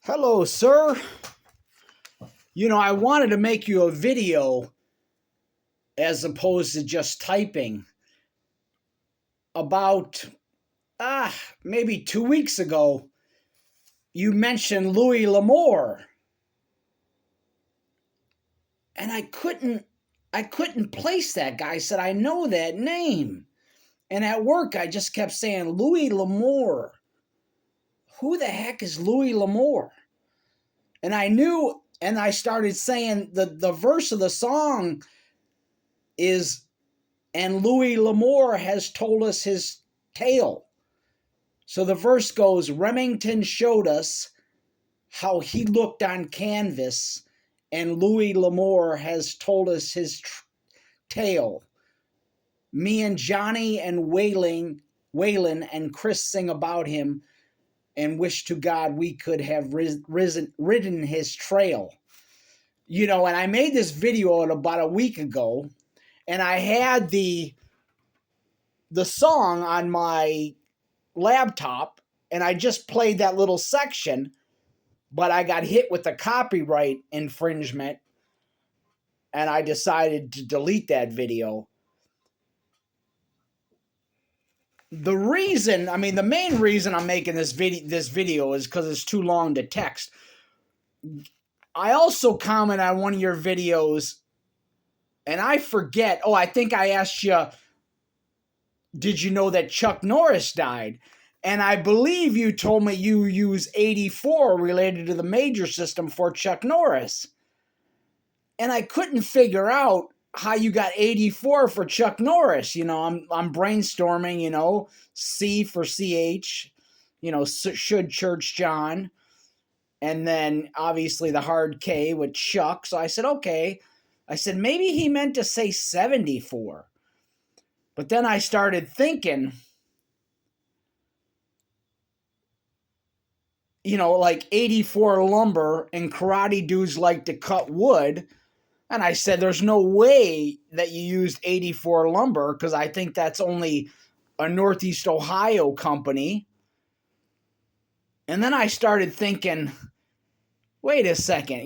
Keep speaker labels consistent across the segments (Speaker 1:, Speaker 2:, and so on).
Speaker 1: Hello, sir. I wanted to make you a video as opposed to just typing about maybe 2 weeks ago. You mentioned Louis L'Amour, and I couldn't place that guy. I said I know that name, and at work I just kept saying Louis L'Amour. Who the heck is Louis L'Amour? And I knew, and I started saying the verse of the song is, and Louis L'Amour has told us his tale. So the verse goes, Remington showed us how he looked on canvas, and Louis L'Amour has told us his tale. Me and Johnny and Waylon and Chris sing about him and wish to God we could have ridden his trail. And I made this video about a week ago, and I had the song on my laptop, and I just played that little section, but I got hit with the copyright infringement, and I decided to delete that video. The main reason I'm making this video is because it's too long to text. I also comment on one of your videos, and I forget. Oh, I think I asked you, did you know that Chuck Norris died? And I believe you told me you use 84 related to the major system for Chuck Norris. And I couldn't figure out how you got 84 for Chuck Norris. I'm brainstorming, C for CH, should Church John. And then obviously the hard K with Chuck. So I said, okay. I said, maybe he meant to say 74. But then I started thinking, like 84 lumber and karate dudes like to cut wood. And I said, there's no way that you used 84 lumber, because I think that's only a Northeast Ohio company. And then I started thinking, wait a second,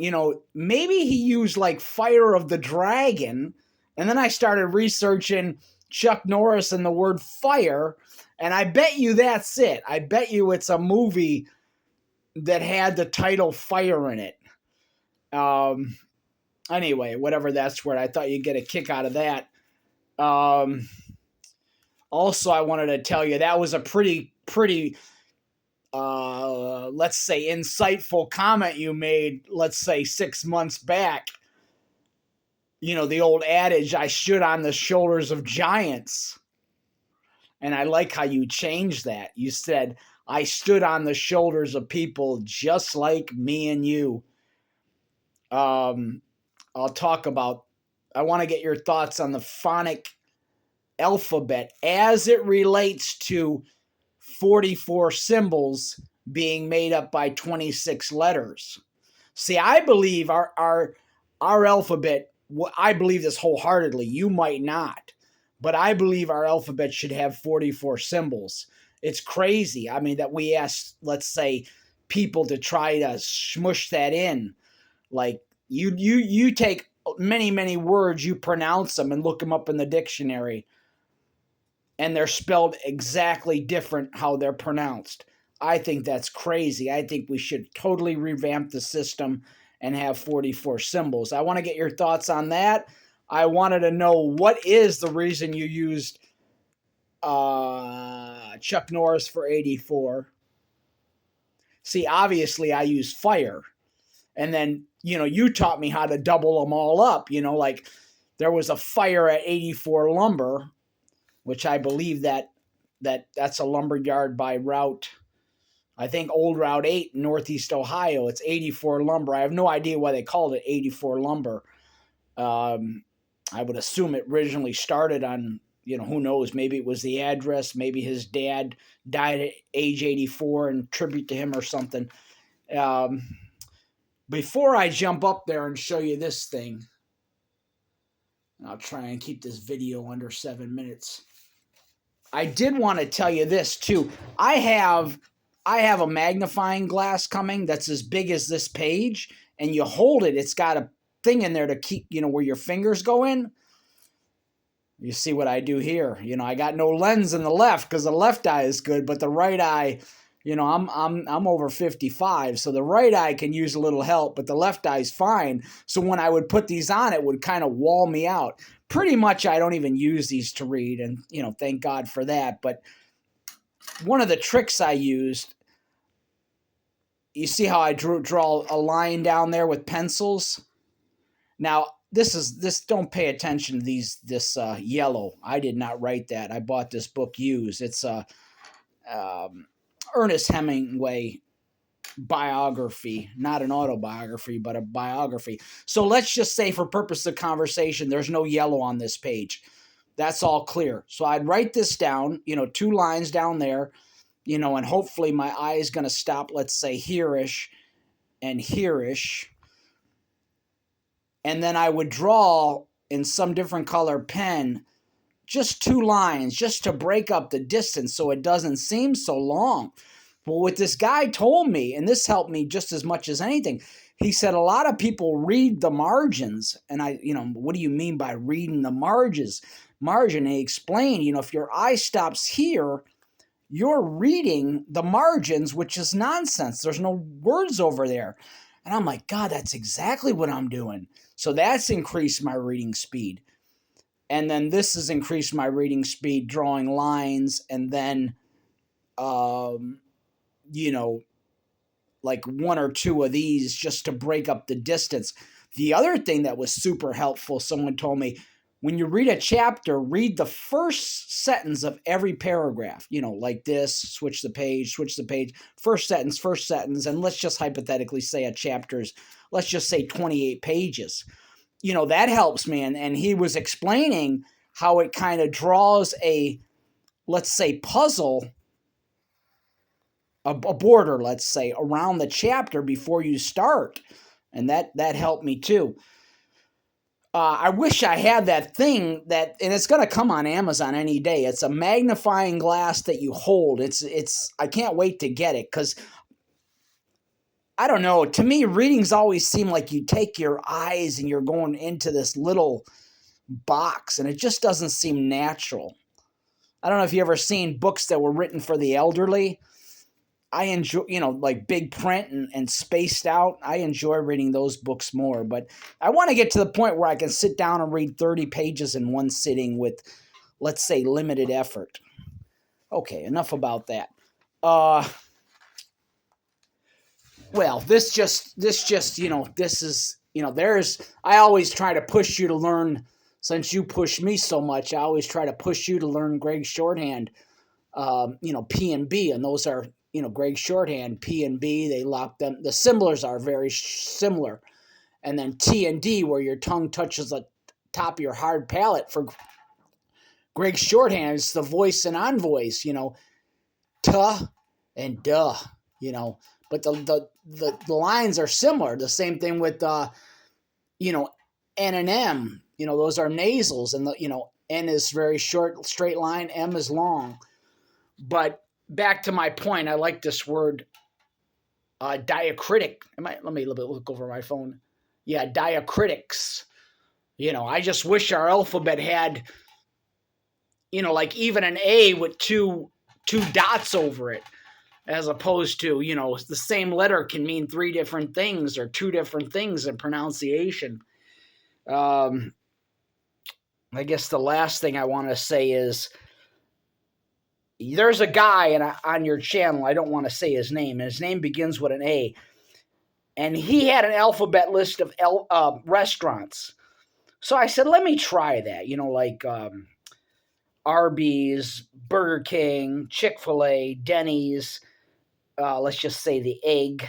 Speaker 1: maybe he used like Fire of the Dragon. And then I started researching Chuck Norris and the word fire. And I bet you that's it. I bet you it's a movie that had the title Fire in it. Anyway, whatever that's worth. I thought you'd get a kick out of that. Also, I wanted to tell you that was a pretty, let's say, insightful comment you made, let's say 6 months back. The old adage, I stood on the shoulders of giants. And I like how you changed that. You said, I stood on the shoulders of people just like me and you. I want to get your thoughts on the phonic alphabet as it relates to 44 symbols being made up by 26 letters. See, I believe our alphabet, I believe this wholeheartedly. You might not, but I believe our alphabet should have 44 symbols. It's crazy. That we ask, let's say, people to try to smush that in. Like you take many words, you pronounce them and look them up in the dictionary, and they're spelled exactly different how they're pronounced. I think that's crazy. I think we should totally revamp the system and have 44 symbols. I want to get your thoughts on that. I wanted to know, what is the reason you used Chuck Norris for 84? See, obviously I use fire. And then, you taught me how to double them all up. Like there was a fire at 84 lumber, which I believe that's a lumber yard by Route, I think old Route 8 in Northeast Ohio. It's 84 lumber. I have no idea why they called it 84 lumber. I would assume it originally started on, who knows, maybe it was the address. Maybe his dad died at age 84 in tribute to him or something. Before I jump up there and show you this thing, I'll try and keep this video under 7 minutes. I did want to tell you this too. I I have a magnifying glass coming that's as big as this page, and you hold it, it's got a thing in there to keep, where your fingers go in. You see what I do here. I got no lens in the left because the left eye is good, but the right eye, I'm over 55, so the right eye can use a little help, but the left eye's fine. So when I would put these on, it would kind of wall me out. Pretty much I don't even use these to read, and thank God for that. But one of the tricks I used, you see how I draw a line down there with pencils? Now, this don't pay attention to this yellow. I did not write that. I bought this book used. It's a Ernest Hemingway biography, not an autobiography, but a biography. So let's just say, for purpose of conversation, there's no yellow on this page. That's all clear. So I'd write this down, 2 lines down there, and hopefully my eye is going to stop, let's say, here-ish and here-ish. And then I would draw in some different color pen just 2 lines just to break up the distance so it doesn't seem so long. Well, what this guy told me, and this helped me just as much as anything, he said a lot of people read the margins. And what do you mean by reading the margins? And he explained, if your eye stops here, you're reading the margins, which is nonsense. There's no words over there. And I'm like, God, that's exactly what I'm doing. So that's increased my reading speed. And then this has increased my reading speed, drawing lines, and then, like 1 or 2 of these just to break up the distance. The other thing that was super helpful, someone told me, when you read a chapter, read the first sentence of every paragraph, like this, switch the page, first sentence, and let's just hypothetically say a chapter's, let's just say 28 pages. That helps me. And he was explaining how it kind of draws a, let's say, puzzle, a border, let's say, around the chapter before you start. And that helped me too. I wish I had that thing and it's going to come on Amazon any day. It's a magnifying glass that you hold. I can't wait to get it because I don't know. To me, readings always seem like you take your eyes and you're going into this little box, and it just doesn't seem natural. I don't know if you ever seen books that were written for the elderly. I enjoy, like big print and spaced out. I enjoy reading those books more, but I want to get to the point where I can sit down and read 30 pages in one sitting with, let's say, limited effort. Okay, enough about that. Well, this is, I always try to push you to learn, since you push me so much, I always try to push you to learn Greg's shorthand, P and B, and those are, Greg's shorthand, P and B, they lock them, the symbols are very similar. And then T and D, where your tongue touches the top of your hard palate. For Greg's shorthand, it's the voice and on-voice, tuh and duh, but the lines are similar. The same thing with, N and M, those are nasals, and N is very short, straight line, M is long. But back to my point, I like this word, diacritic. Let me look over my phone. Yeah, diacritics. I just wish our alphabet had, like even an A with two dots over it, as opposed to, the same letter can mean 3 different things or 2 different things in pronunciation. I guess the last thing I want to say is, there's a guy on your channel, I don't want to say his name, and his name begins with an A, and he had an alphabet list of restaurants. So I said, let me try that, like Arby's, Burger King, Chick-fil-A, Denny's, let's just say the Egg,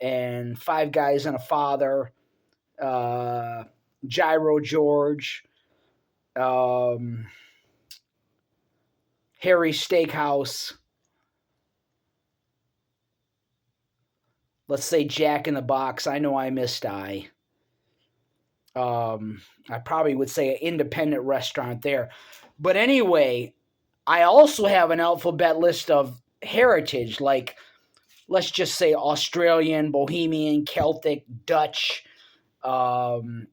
Speaker 1: and Five Guys and a Father, Gyro George, Harry's Steakhouse, let's say Jack in the Box. I know I missed I. I probably would say an independent restaurant there. But anyway, I also have an alphabet list of heritage, like let's just say Australian, Bohemian, Celtic, Dutch, I'm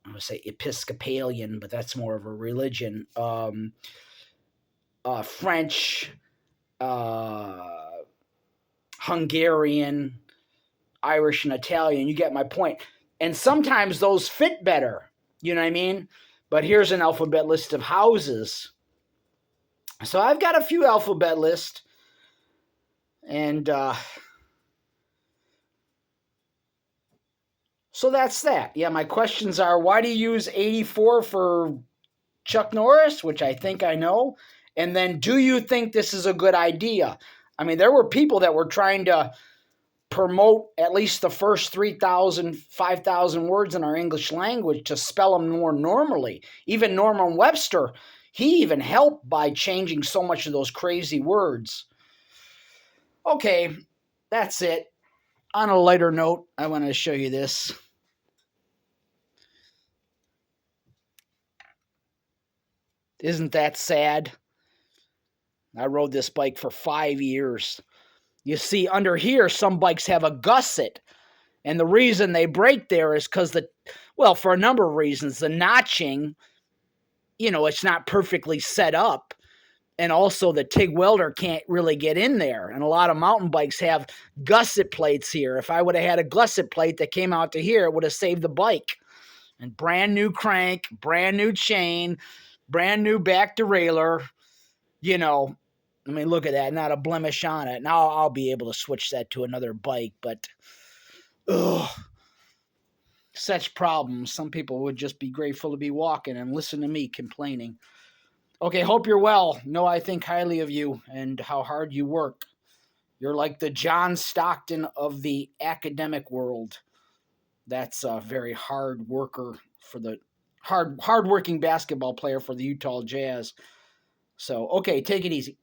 Speaker 1: going to say Episcopalian, but that's more of a religion, French, uh, Hungarian, Irish, and Italian. You get my point. And sometimes those fit better. You know what I mean? But here's an alphabet list of houses. So I've got a few alphabet lists. And so that's that. Yeah, my questions are, why do you use 84 for Chuck Norris, which I think I know? And then, do you think this is a good idea? I mean, there were people that were trying to promote at least the first 3,000, 5,000 words in our English language to spell them more normally. Even Norman Webster, he even helped by changing so much of those crazy words. Okay, that's it. On a lighter note, I want to show you this. Isn't that sad? I rode this bike for 5 years. You see, under here, some bikes have a gusset. And the reason they break there is because for a number of reasons, the notching, it's not perfectly set up. And also the TIG welder can't really get in there. And a lot of mountain bikes have gusset plates here. If I would have had a gusset plate that came out to here, it would have saved the bike. And brand new crank, brand new chain, brand new back derailleur, I mean, look at that, not a blemish on it. Now I'll be able to switch that to another bike, but such problems. Some people would just be grateful to be walking and listen to me complaining. Okay, hope you're well. No, I think highly of you and how hard you work. You're like the John Stockton of the academic world. That's a very hard worker for the hard-working basketball player for the Utah Jazz. So, okay, take it easy.